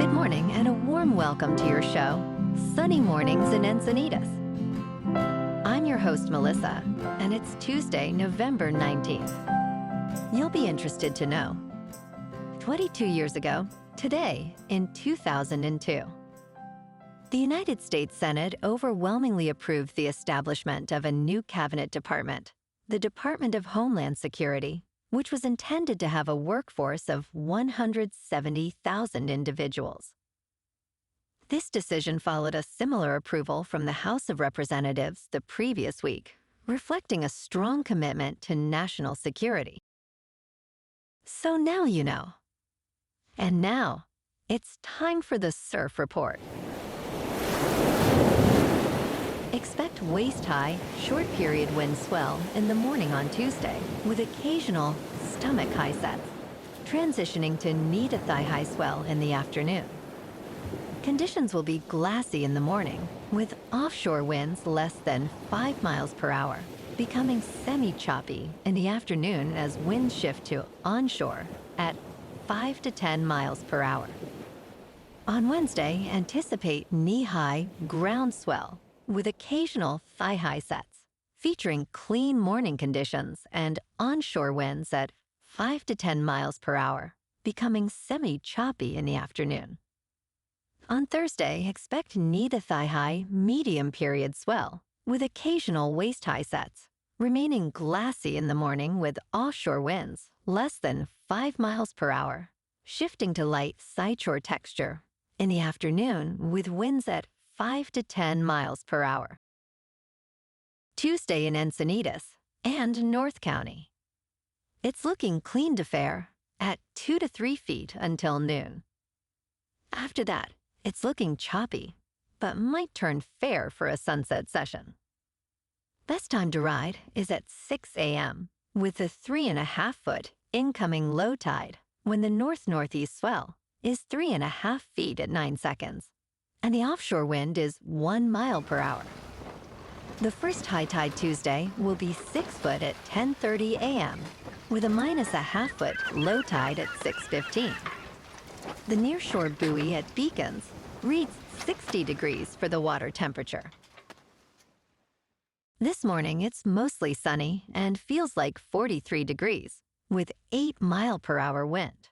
Good morning and a warm welcome to your show, Sunny Mornings in Encinitas. I'm your host, Melissa, and it's Tuesday, November 19th. You'll be interested to know. 22 years ago, today, in 2002, the United States Senate overwhelmingly approved the establishment of a new cabinet department, the Department of Homeland Security, which was intended to have a workforce of 170,000 individuals. This decision followed a similar approval from the House of Representatives the previous week, reflecting a strong commitment to national security. So now you know. And now, it's time for the surf report. Expect waist-high, short-period wind swell in the morning on Tuesday, with occasional stomach-high sets, transitioning to knee-to-thigh-high swell in the afternoon. Conditions will be glassy in the morning, with offshore winds less than 5 miles per hour, becoming semi-choppy in the afternoon as winds shift to onshore at 5 to 10 miles per hour. On Wednesday, anticipate knee-high ground swell, with occasional thigh-high sets, featuring clean morning conditions and onshore winds at 5 to 10 miles per hour, becoming semi-choppy in the afternoon. On Thursday, expect knee-to-thigh-high medium period swell, with occasional waist-high sets, remaining glassy in the morning with offshore winds less than 5 miles per hour, shifting to light sideshore texture in the afternoon with winds at 5 to 10 miles per hour. Tuesday in Encinitas and North County. It's looking clean to fair at 2 to 3 feet until noon. After that, it's looking choppy, but might turn fair for a sunset session. Best time to ride is at 6 a.m. with a 3.5-foot incoming low tide when the north-northeast swell is 3.5 feet at 9 seconds. And the offshore wind is 1 mile per hour. The first high tide Tuesday will be 6 foot at 10:30 a.m. with a -0.5 foot low tide at 6:15. The nearshore buoy at Beacons reads 60 degrees for the water temperature. This morning, it's mostly sunny and feels like 43 degrees with 8 mile per hour wind.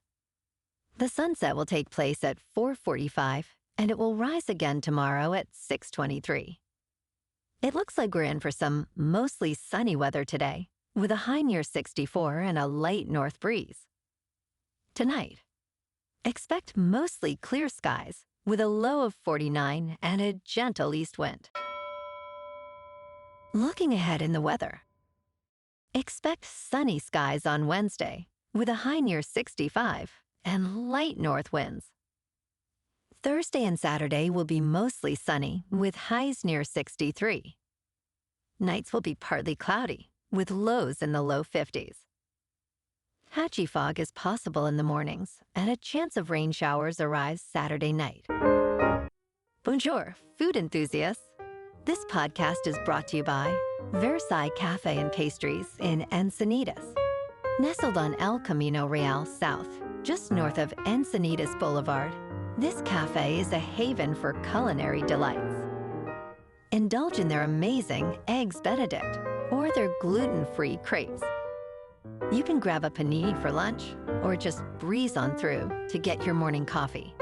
The sunset will take place at 4:45 and it will rise again tomorrow at 6:23. It looks like we're in for some mostly sunny weather today, with a high near 64 and a light north breeze. Tonight, expect mostly clear skies with a low of 49 and a gentle east wind. Looking ahead in the weather, expect sunny skies on Wednesday with a high near 65 and light north winds. Thursday and Saturday will be mostly sunny, with highs near 63. Nights will be partly cloudy, with lows in the low 50s. Patchy fog is possible in the mornings, and a chance of rain showers arrives Saturday night. Bonjour, food enthusiasts. This podcast is brought to you by Versailles Cafe and Pastries in Encinitas. Nestled on El Camino Real South, just north of Encinitas Boulevard, this cafe is a haven for culinary delights. Indulge in their amazing Eggs Benedict or their gluten-free crepes. You can grab a panini for lunch or just breeze on through to get your morning coffee.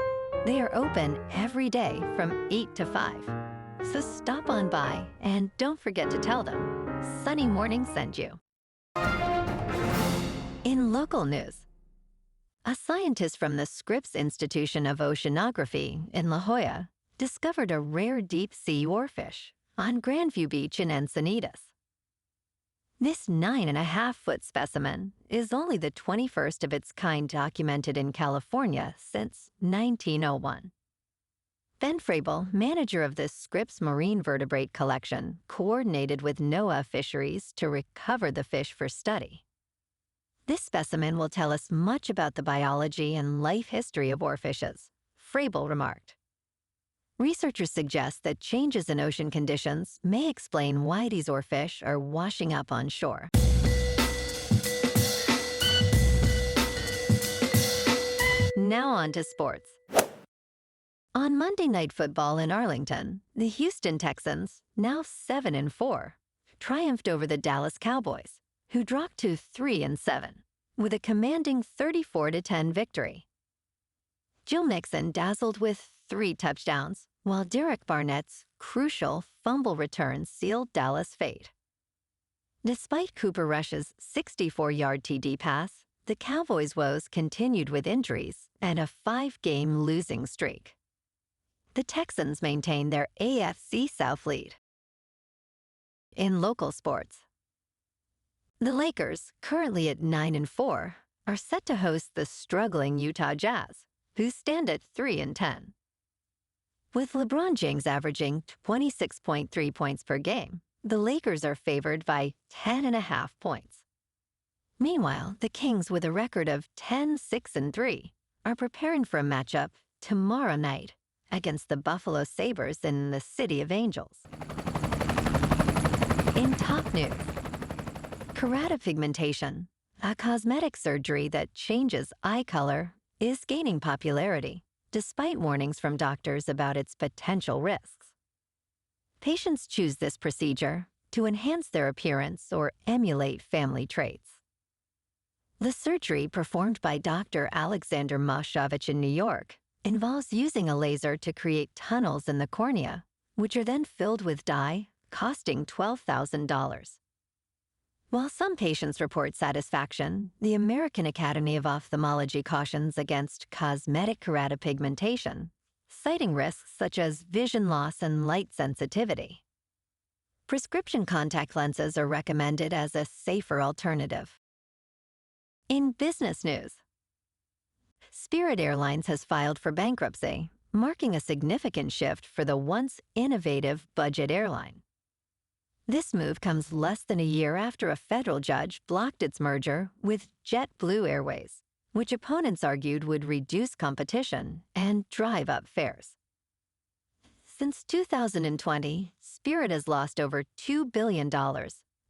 They are open every day from 8 to 5. So stop on by and don't forget to tell them Sunny Morning sent you. In local news, a scientist from the Scripps Institution of Oceanography in La Jolla discovered a rare deep-sea oarfish on Grandview Beach in Encinitas. This 9.5-foot specimen is only the 21st of its kind documented in California since 1901. Ben Frabel, manager of the Scripps Marine Vertebrate Collection, coordinated with NOAA Fisheries to recover the fish for study. This specimen will tell us much about the biology and life history of oarfishes, Frabel remarked. Researchers suggest that changes in ocean conditions may explain why these oarfish are washing up on shore. Now on to sports. On Monday Night Football in Arlington, the Houston Texans, now 7-4, triumphed over the Dallas Cowboys, who dropped to 3-7, with a commanding 34-10 victory. Joe Mixon dazzled with 3 touchdowns, while Derek Barnett's crucial fumble return sealed Dallas' fate. Despite Cooper Rush's 64-yard TD pass, the Cowboys' woes continued with injuries and a 5-game losing streak. The Texans maintained their AFC South lead. In local sports, the Lakers, currently at 9-4, are set to host the struggling Utah Jazz, who stand at 3-10. With LeBron James averaging 26.3 points per game, the Lakers are favored by 10.5 points. Meanwhile, the Kings, with a record of 10-6-3, are preparing for a matchup tomorrow night against the Buffalo Sabres in the City of Angels. In top news, keratopigmentation, a cosmetic surgery that changes eye color, is gaining popularity, despite warnings from doctors about its potential risks. Patients choose this procedure to enhance their appearance or emulate family traits. The surgery, performed by Dr. Alexander Moshovich in New York, involves using a laser to create tunnels in the cornea, which are then filled with dye, costing $12,000. While some patients report satisfaction, the American Academy of Ophthalmology cautions against cosmetic keratopigmentation, citing risks such as vision loss and light sensitivity. Prescription contact lenses are recommended as a safer alternative. In business news, Spirit Airlines has filed for bankruptcy, marking a significant shift for the once innovative budget airline. This move comes less than a year after a federal judge blocked its merger with JetBlue Airways, which opponents argued would reduce competition and drive up fares. Since 2020, Spirit has lost over $2 billion,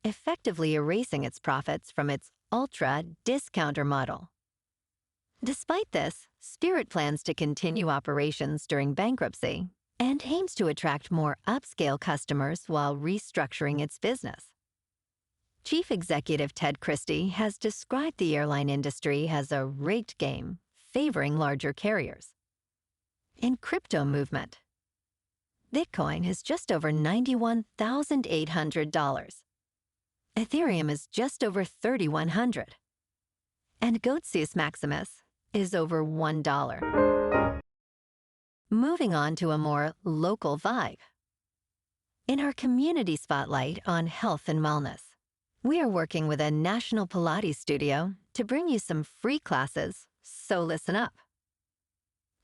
effectively erasing its profits from its ultra-discounter model. Despite this, Spirit plans to continue operations during bankruptcy and aims to attract more upscale customers while restructuring its business. Chief Executive Ted Christie has described the airline industry as a rigged game, favoring larger carriers. In crypto movement, Bitcoin is just over $91,800. Ethereum is just over $3,100. And Goatseus Maximus is over $1. Moving on to a more local vibe. In our community spotlight on health and wellness, we are working with a national Pilates studio to bring you some free classes, so listen up.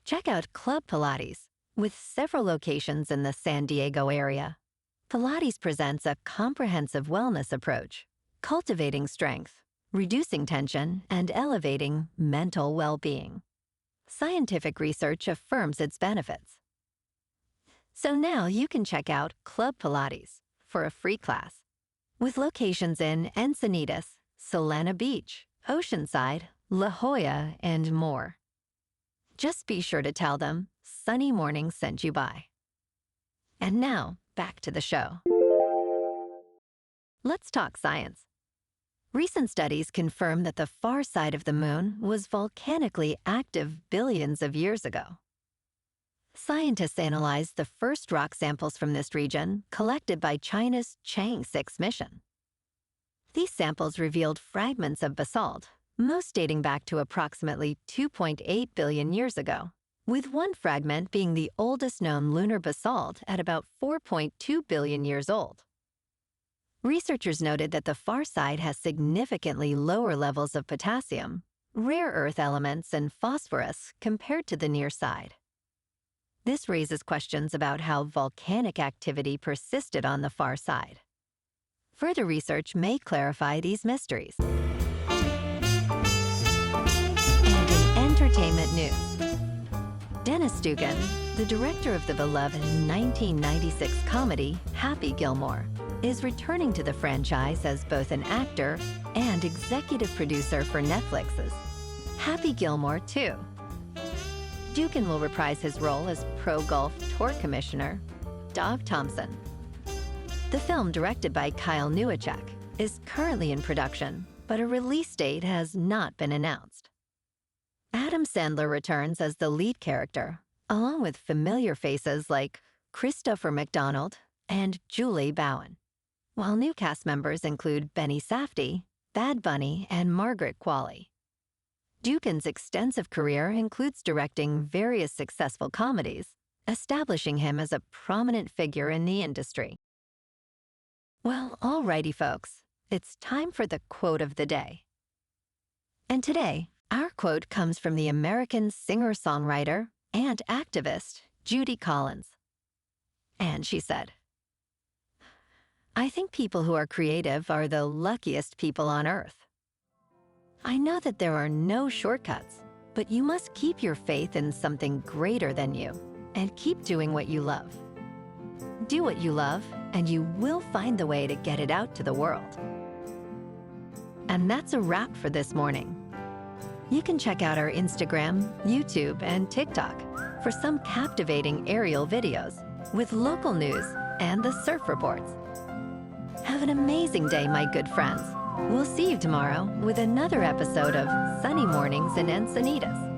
Check out Club Pilates, with several locations in the San Diego area. Pilates presents a comprehensive wellness approach, cultivating strength, reducing tension, and elevating mental well-being. Scientific research affirms its benefits. So now you can check out Club Pilates for a free class, with locations in Encinitas, Solana Beach, Oceanside, La Jolla, and more. Just be sure to tell them Sunny Morning sent you by. And now, back to the show. Let's talk science. Recent studies confirm that the far side of the moon was volcanically active billions of years ago. Scientists analyzed the first rock samples from this region collected by China's Chang'e 6 mission. These samples revealed fragments of basalt, most dating back to approximately 2.8 billion years ago, with one fragment being the oldest known lunar basalt at about 4.2 billion years old. Researchers noted that the far side has significantly lower levels of potassium, rare earth elements, and phosphorus compared to the near side. This raises questions about how volcanic activity persisted on the far side. Further research may clarify these mysteries. And in entertainment news, Dennis Dugan, the director of the beloved 1996 comedy Happy Gilmore, is returning to the franchise as both an actor and executive producer for Netflix's Happy Gilmore 2. Dugan will reprise his role as pro-golf tour commissioner, Dov Thompson. The film, directed by Kyle Newacek, is currently in production, but a release date has not been announced. Adam Sandler returns as the lead character, along with familiar faces like Christopher McDonald and Julie Bowen, while new cast members include Benny Safdie, Bad Bunny, and Margaret Qualley. Dugan's extensive career includes directing various successful comedies, establishing him as a prominent figure in the industry. Well, alrighty, folks, it's time for the quote of the day. And today, our quote comes from the American singer-songwriter and activist Judy Collins. And she said, "I think people who are creative are the luckiest people on earth. I know that there are no shortcuts, but you must keep your faith in something greater than you and keep doing what you love. Do what you love, and you will find the way to get it out to the world." And that's a wrap for this morning. You can check out our Instagram, YouTube, and TikTok for some captivating aerial videos with local news and the surf reports. Have an amazing day, my good friends. We'll see you tomorrow with another episode of Sunny Mornings in Encinitas.